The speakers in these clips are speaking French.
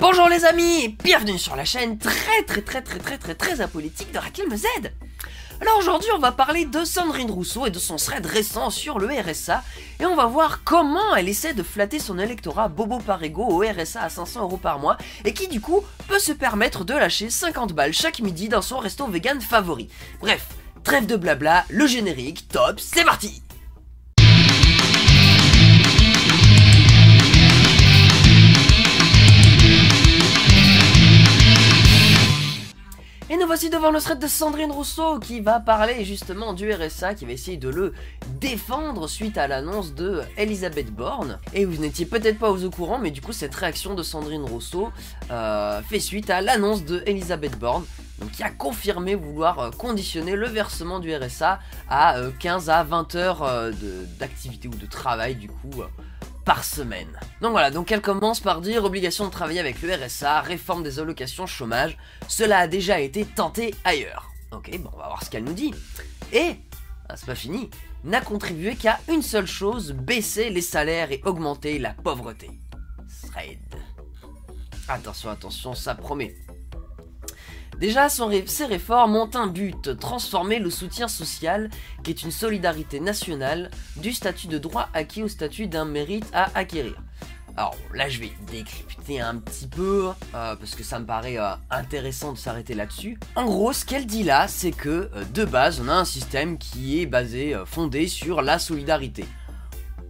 Bonjour les amis et bienvenue sur la chaîne très apolitique de Raquelmez. Alors aujourd'hui on va parler de Sandrine Rousseau et de son thread récent sur le RSA et on va voir comment elle essaie de flatter son électorat bobo par ego au RSA à 500 € par mois et qui du coup peut se permettre de lâcher 50 balles chaque midi dans son resto vegan favori. Bref, trêve de blabla, le générique, top, c'est parti! Et nous voici devant le thread de Sandrine Rousseau qui va parler justement du RSA, qui va essayer de le défendre suite à l'annonce de Elisabeth Borne. Et vous n'étiez peut-être pas au courant, mais du coup cette réaction de Sandrine Rousseau fait suite à l'annonce de Elisabeth Borne, donc qui a confirmé vouloir conditionner le versement du RSA à 15 à 20 heures d'activité ou de travail du coup par semaine. Donc voilà, donc elle commence par dire obligation de travailler avec le RSA, réforme des allocations chômage, cela a déjà été tenté ailleurs. Ok, bon on va voir ce qu'elle nous dit. Et, c'est pas fini, n'a contribué qu'à une seule chose, baisser les salaires et augmenter la pauvreté. Thread. Attention, attention, ça promet. Déjà, ces réformes ont un but, transformer le soutien social, qui est une solidarité nationale, du statut de droit acquis au statut d'un mérite à acquérir. Alors là, je vais décrypter un petit peu, parce que ça me paraît intéressant de s'arrêter là-dessus. En gros, ce qu'elle dit là, c'est que, de base, on a un système qui est fondé sur la solidarité.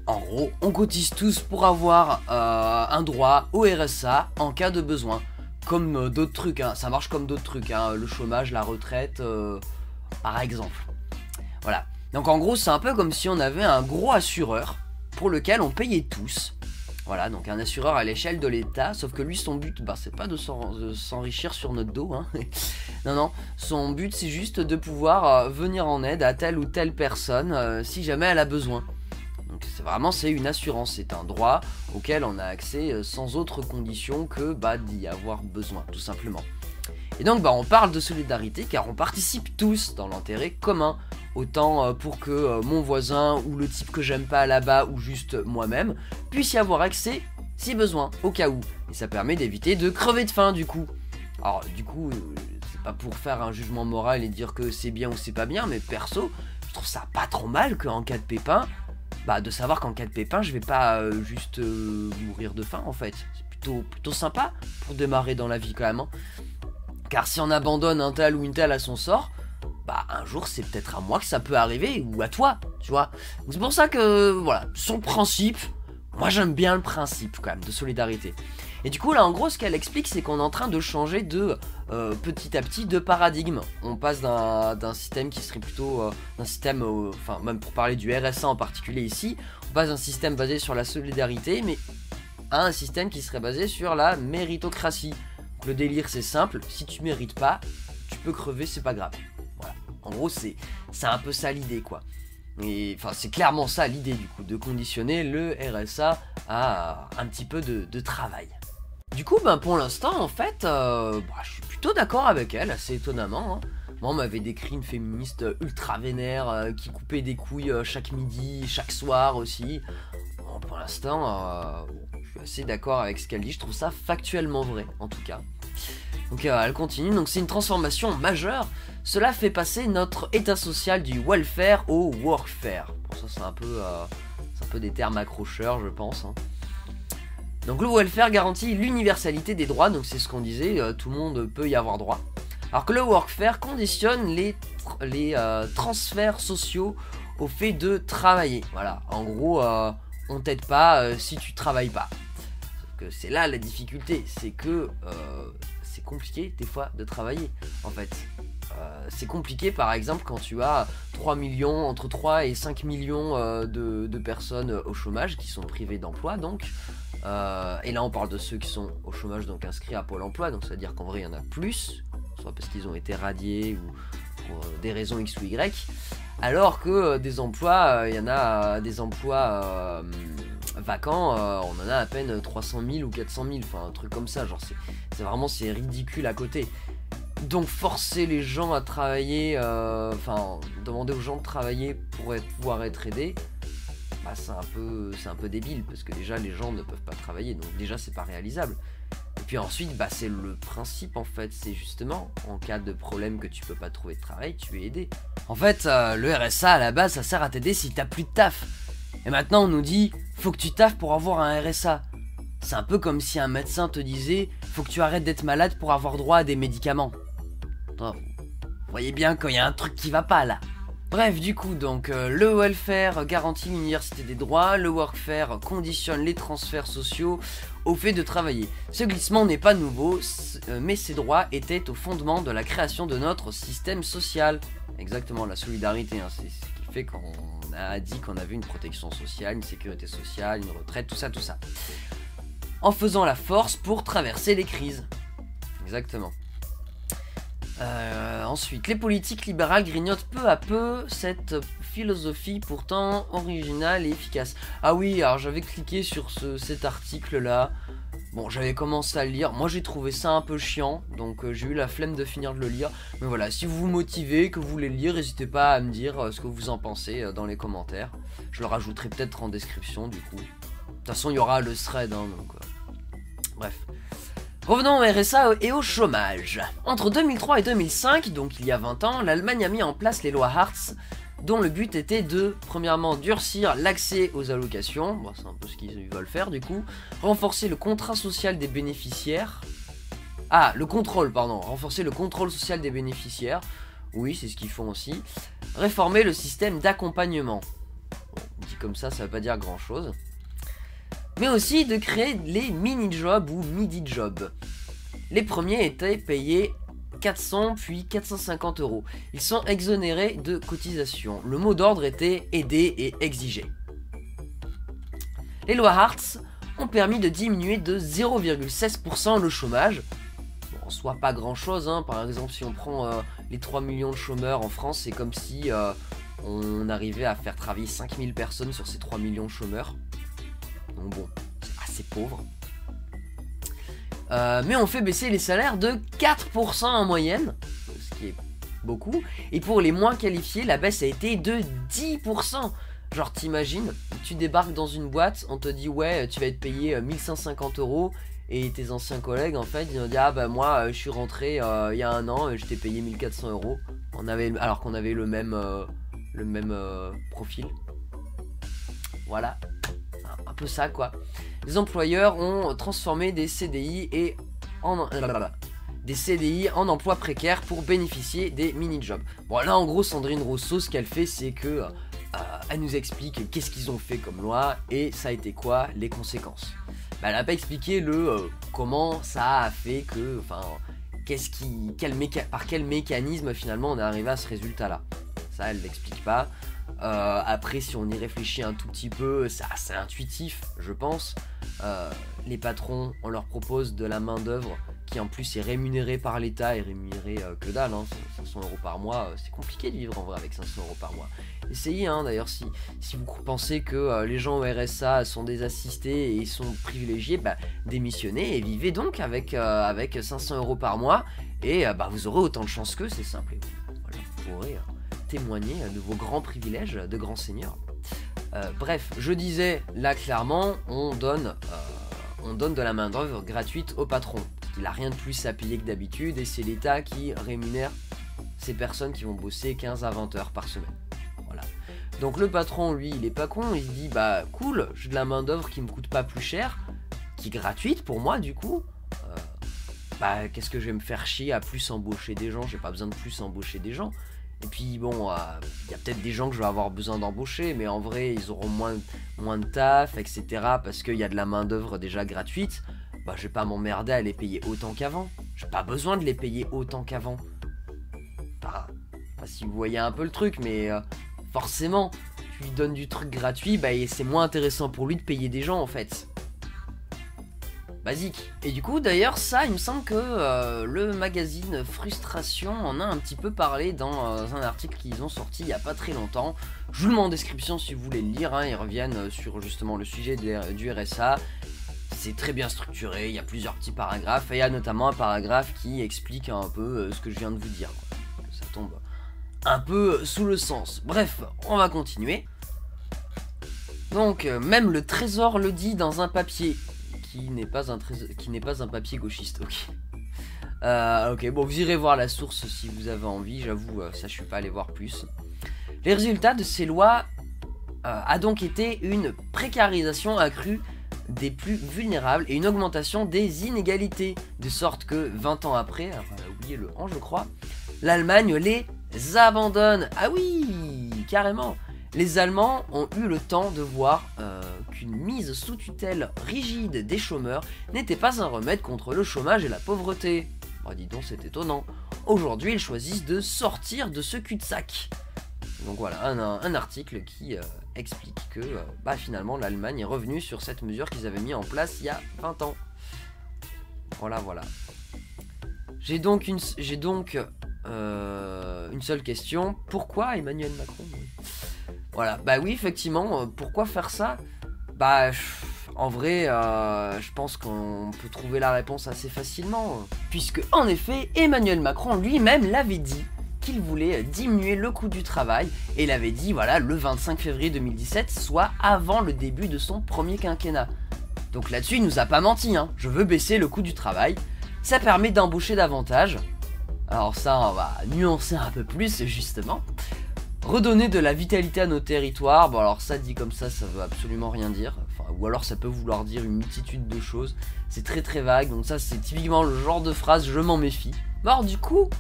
En gros, on cotise tous pour avoir un droit au RSA en cas de besoin. Comme d'autres trucs, hein. Ça marche comme d'autres trucs, hein. Le chômage, la retraite, par exemple. Voilà. Donc en gros, c'est un peu comme si on avait un gros assureur pour lequel on payait tous. Voilà, donc un assureur à l'échelle de l'État, sauf que lui, son but, c'est pas de s'enrichir sur notre dos, hein. Non, non, son but, c'est juste de pouvoir venir en aide à telle ou telle personne si jamais elle a besoin. Donc c'est une assurance, c'est un droit auquel on a accès sans autre condition que d'y avoir besoin, tout simplement. Et donc on parle de solidarité car on participe tous dans l'intérêt commun, autant pour que mon voisin ou le type que j'aime pas là-bas ou juste moi-même puisse y avoir accès si besoin, au cas où. Et ça permet d'éviter de crever de faim du coup. Alors du coup, c'est pas pour faire un jugement moral et dire que c'est bien ou c'est pas bien, mais perso, je trouve ça pas trop mal qu'en cas de pépin, de savoir qu'en cas de pépin, je vais pas juste mourir de faim en fait. C'est plutôt sympa pour démarrer dans la vie quand même. Hein. Car si on abandonne un tel ou une telle à son sort, un jour c'est peut-être à moi que ça peut arriver ou à toi, tu vois. Donc c'est pour ça que voilà, son principe, moi j'aime bien le principe quand même de solidarité. Et du coup là en gros ce qu'elle explique c'est qu'on est en train de changer de petit à petit de paradigme. On passe d'un système qui serait plutôt d'un système, même pour parler du RSA en particulier ici, on passe d'un système basé sur la solidarité mais à un système qui serait basé sur la méritocratie. Donc, le délire c'est simple, si tu mérites pas, tu peux crever, c'est pas grave. Voilà. En gros c'est un peu ça l'idée quoi. Et c'est clairement ça l'idée du coup, de conditionner le RSA à un petit peu de travail. Du coup, pour l'instant, en fait, je suis plutôt d'accord avec elle, assez étonnamment. Hein. Moi, on m'avait décrit une féministe ultra vénère qui coupait des couilles chaque midi, chaque soir aussi. Bon, pour l'instant, je suis assez d'accord avec ce qu'elle dit. Je trouve ça factuellement vrai, en tout cas. Donc, elle continue. Donc, c'est une transformation majeure. Cela fait passer notre état social du welfare au workfare. Bon, ça, c'est un peu des termes accrocheurs, je pense. Hein. Donc le welfare garantit l'universalité des droits, donc c'est ce qu'on disait, tout le monde peut y avoir droit. Alors que le workfare conditionne les transferts sociaux au fait de travailler. Voilà, en gros, on t'aide pas si tu travailles pas. Sauf que c'est là la difficulté, c'est que c'est compliqué des fois de travailler, en fait. C'est compliqué par exemple quand tu as 3 millions, entre 3 et 5 millions de personnes au chômage qui sont privées d'emploi donc. Et là on parle de ceux qui sont au chômage donc inscrits à Pôle emploi, donc c'est à dire qu'en vrai il y en a plus, soit parce qu'ils ont été radiés ou pour des raisons X ou Y, alors que des emplois, il y en a des emplois vacants, on en a à peine 300 000 ou 400 000, enfin un truc comme ça, genre c'est ridicule à côté. Donc forcer les gens à travailler, demander aux gens de travailler pour pouvoir être aidés, c'est un peu débile parce que déjà les gens ne peuvent pas travailler, donc déjà c'est pas réalisable. Et puis ensuite, bah, c'est le principe en fait, c'est justement, en cas de problème que tu peux pas trouver de travail, tu es aidé. En fait, le RSA à la base, ça sert à t'aider si t'as plus de taf. Et maintenant on nous dit, faut que tu taffes pour avoir un RSA. C'est un peu comme si un médecin te disait, faut que tu arrêtes d'être malade pour avoir droit à des médicaments. Attends, vous voyez bien qu'il y a un truc qui va pas là. Bref, du coup, donc, le welfare garantit l'université des droits, le workfare conditionne les transferts sociaux au fait de travailler. Ce glissement n'est pas nouveau, mais ces droits étaient au fondement de la création de notre système social. Exactement, la solidarité, hein, c'est ce qui fait qu'on a dit qu'on avait une protection sociale, une sécurité sociale, une retraite, tout ça, tout ça. En faisant la force pour traverser les crises. Exactement. Ensuite, les politiques libérales grignotent peu à peu cette philosophie pourtant originale et efficace. Ah oui, alors j'avais cliqué sur cet article-là. Bon, j'avais commencé à le lire. Moi, j'ai trouvé ça un peu chiant, donc j'ai eu la flemme de finir de le lire. Mais voilà, si vous vous motivez, que vous voulez le lire, n'hésitez pas à me dire ce que vous en pensez dans les commentaires. Je le rajouterai peut-être en description, du coup. De toute façon, il y aura le thread, hein, donc... Bref. Revenons au RSA et au chômage. Entre 2003 et 2005, donc il y a 20 ans, l'Allemagne a mis en place les lois Hartz, dont le but était de, premièrement, durcir l'accès aux allocations, bon, c'est un peu ce qu'ils veulent faire du coup, renforcer le contrat social des bénéficiaires, renforcer le contrôle social des bénéficiaires, oui c'est ce qu'ils font aussi, réformer le système d'accompagnement, bon, dit comme ça veut pas dire grand chose, mais aussi de créer les mini-jobs ou midi-jobs. Les premiers étaient payés 400 puis 450 €. Ils sont exonérés de cotisations. Le mot d'ordre était aider et exiger. Les lois Hartz ont permis de diminuer de 0,16% le chômage. Bon, en soi pas grand chose, hein. Par exemple si on prend les 3 millions de chômeurs en France, c'est comme si on arrivait à faire travailler 5000 personnes sur ces 3 millions de chômeurs. Donc bon, c'est assez pauvre. Mais on fait baisser les salaires de 4% en moyenne, ce qui est beaucoup. Et pour les moins qualifiés, la baisse a été de 10%. Genre t'imagines, tu débarques dans une boîte, on te dit ouais, tu vas être payé 1150 €. Et tes anciens collègues en fait, ils ont dit ah bah moi je suis rentré il y a un an, je t'ai payé 1400 €. Alors qu'on avait le même profil. Voilà. Un peu ça quoi. Les employeurs ont transformé des CDI en emplois précaires pour bénéficier des mini-jobs. Bon là en gros Sandrine Rousseau ce qu'elle fait c'est que elle nous explique qu'est-ce qu'ils ont fait comme loi et ça a été quoi les conséquences. Bah, elle n'a pas expliqué comment ça a fait que, enfin, par quel mécanisme finalement on est arrivé à ce résultat là. Ça elle l'explique pas. Après si on y réfléchit un tout petit peu, c'est assez intuitif je pense. Les patrons on leur propose de la main d'œuvre qui en plus est rémunérée par l'État et rémunérée que dalle, hein, 500 € par mois, c'est compliqué de vivre en vrai avec 500 € par mois. Essayez hein, d'ailleurs si vous pensez que les gens au RSA sont des assistés et sont privilégiés, bah, démissionnez et vivez donc avec 500 € par mois et bah, vous aurez autant de chance qu'eux, c'est simple. Et voilà, vous pourrez témoigner de vos grands privilèges de grands seigneurs. Bref, je disais là clairement, on donne de la main d'œuvre gratuite au patron. Il n'a rien de plus à payer que d'habitude et c'est l'État qui rémunère ces personnes qui vont bosser 15 à 20 heures par semaine. Voilà. Donc le patron, lui, il est pas con, il se dit bah cool, j'ai de la main d'œuvre qui me coûte pas plus cher, qui est gratuite pour moi du coup. Bah qu'est-ce que je vais me faire chier à plus embaucher des gens, j'ai pas besoin de plus embaucher des gens. Et puis bon, y a peut-être des gens que je vais avoir besoin d'embaucher, mais en vrai ils auront moins de taf, etc. Parce qu'il y a de la main d'œuvre déjà gratuite. Bah je vais pas m'emmerder à les payer autant qu'avant. J'ai pas besoin de les payer autant qu'avant. Enfin, si vous voyez un peu le truc, mais forcément, tu lui donnes du truc gratuit, bah c'est moins intéressant pour lui de payer des gens en fait. Basique. Et du coup d'ailleurs ça il me semble que le magazine Frustration en a un petit peu parlé dans un article qu'ils ont sorti il y a pas très longtemps. Je vous le mets en description si vous voulez le lire, hein. Ils reviennent sur justement le sujet du RSA. C'est très bien structuré, il y a plusieurs petits paragraphes et il y a notamment un paragraphe qui explique un peu ce que je viens de vous dire quoi. Ça tombe un peu sous le sens. Bref, on va continuer. Donc même le Trésor le dit dans un papier qui n'est pas un papier gauchiste. Ok. Ok, bon, vous irez voir la source si vous avez envie. J'avoue, ça je suis pas allé voir plus. Les résultats de ces lois a donc été une précarisation accrue des plus vulnérables et une augmentation des inégalités, de sorte que 20 ans après, alors, oubliez le an je crois, l'Allemagne les abandonne. Ah oui, carrément. Les Allemands ont eu le temps de voir qu'une mise sous tutelle rigide des chômeurs n'était pas un remède contre le chômage et la pauvreté. Oh, dis donc, c'est étonnant. Aujourd'hui, ils choisissent de sortir de ce cul-de-sac. Donc voilà, un article qui explique que finalement l'Allemagne est revenue sur cette mesure qu'ils avaient mis en place il y a 20 ans. Voilà. J'ai donc une seule question. Pourquoi Emmanuel Macron? Voilà, oui, effectivement, pourquoi faire ça? En vrai, je pense qu'on peut trouver la réponse assez facilement. Puisque, en effet, Emmanuel Macron lui-même l'avait dit qu'il voulait diminuer le coût du travail, et il avait dit, voilà, le 25 février 2017, soit avant le début de son premier quinquennat. Donc là-dessus, il nous a pas menti, hein. Je veux baisser le coût du travail, ça permet d'embaucher davantage. Alors ça, on va nuancer un peu plus, justement. Redonner de la vitalité à nos territoires, bon alors ça dit comme ça veut absolument rien dire, ou alors ça peut vouloir dire une multitude de choses, c'est très très vague, donc ça c'est typiquement le genre de phrase je m'en méfie. Alors du coup,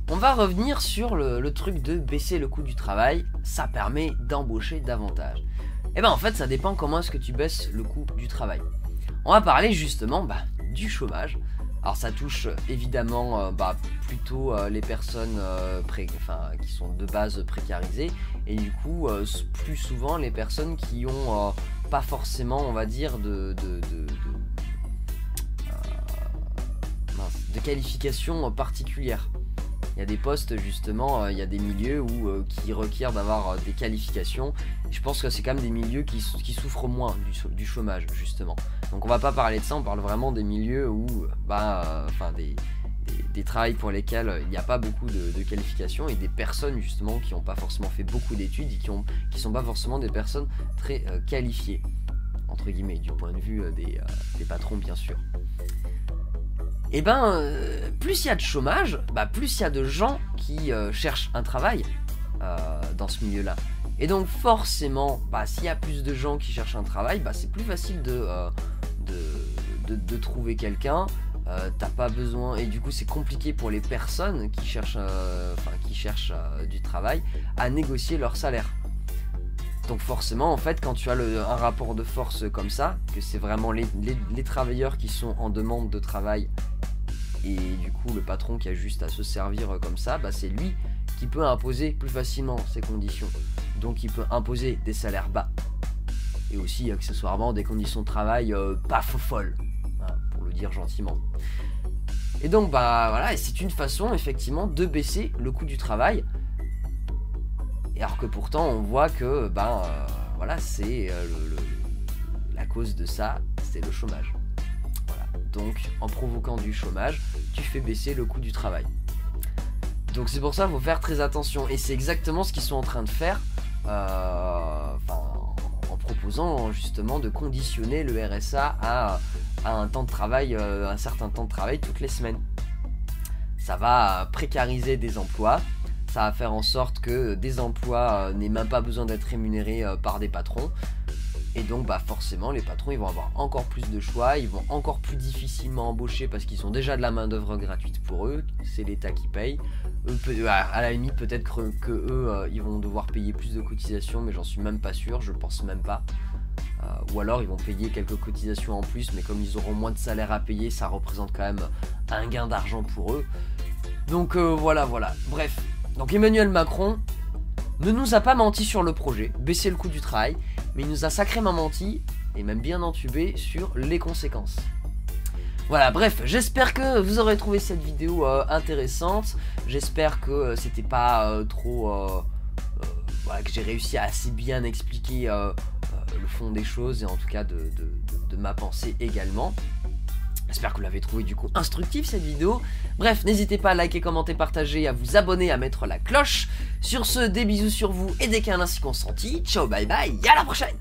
on va revenir sur le truc de baisser le coût du travail, ça permet d'embaucher davantage. Et en fait ça dépend comment est-ce que tu baisses le coût du travail. On va parler justement du chômage. Alors ça touche évidemment plutôt les personnes qui sont de base précarisées, et du coup plus souvent les personnes qui ont pas forcément, on va dire, de qualification particulière. Il y a des postes justement, il y a des milieux qui requièrent d'avoir des qualifications. Et je pense que c'est quand même des milieux qui souffrent moins du chômage justement. Donc on va pas parler de ça, on parle vraiment des milieux où des travails pour lesquels il n'y a pas beaucoup de qualifications, et des personnes justement qui n'ont pas forcément fait beaucoup d'études et qui sont pas forcément des personnes très qualifiées, entre guillemets, du point de vue des patrons bien sûr. Et plus il y a de chômage, plus il y a de gens qui cherchent un travail dans ce milieu-là. Et donc forcément, s'il y a plus de gens qui cherchent un travail, c'est plus facile de trouver quelqu'un. T'as pas besoin, et du coup c'est compliqué pour les personnes qui cherchent du travail à négocier leur salaire. Donc forcément, en fait, quand tu as un rapport de force comme ça, que c'est vraiment les travailleurs qui sont en demande de travail, et du coup le patron qui a juste à se servir comme ça, c'est lui qui peut imposer plus facilement ses conditions. Donc il peut imposer des salaires bas, et aussi accessoirement des conditions de travail pas folles, pour le dire gentiment. Et donc voilà, et c'est une façon effectivement de baisser le coût du travail. Et alors que pourtant on voit que voilà, c'est la cause de ça, c'est le chômage. Voilà. Donc en provoquant du chômage, tu fais baisser le coût du travail. Donc c'est pour ça qu'il faut faire très attention, et c'est exactement ce qu'ils sont en train de faire en proposant justement de conditionner le RSA à un temps de travail, un certain temps de travail toutes les semaines. Ça va précariser des emplois. Ça va faire en sorte que des emplois n'aient même pas besoin d'être rémunérés par des patrons. Et donc forcément les patrons ils vont avoir encore plus de choix, ils vont encore plus difficilement embaucher parce qu'ils ont déjà de la main d'œuvre gratuite pour eux, c'est l'État qui paye. À la limite peut-être que eux ils vont devoir payer plus de cotisations, mais j'en suis même pas sûr, je pense même pas. Ou alors ils vont payer quelques cotisations en plus, mais comme ils auront moins de salaire à payer, ça représente quand même un gain d'argent pour eux. Donc voilà. Bref. Donc Emmanuel Macron ne nous a pas menti sur le projet, baisser le coût du travail, mais il nous a sacrément menti, et même bien entubé, sur les conséquences. Voilà, bref, j'espère que vous aurez trouvé cette vidéo intéressante, j'espère que c'était pas que j'ai réussi à assez bien expliquer le fond des choses, et en tout cas de ma pensée également. J'espère que vous l'avez trouvé du coup instructif cette vidéo. Bref, n'hésitez pas à liker, commenter, partager, à vous abonner, à mettre la cloche. Sur ce, des bisous sur vous et des câlins si consentis. Ciao, bye bye, et à la prochaine!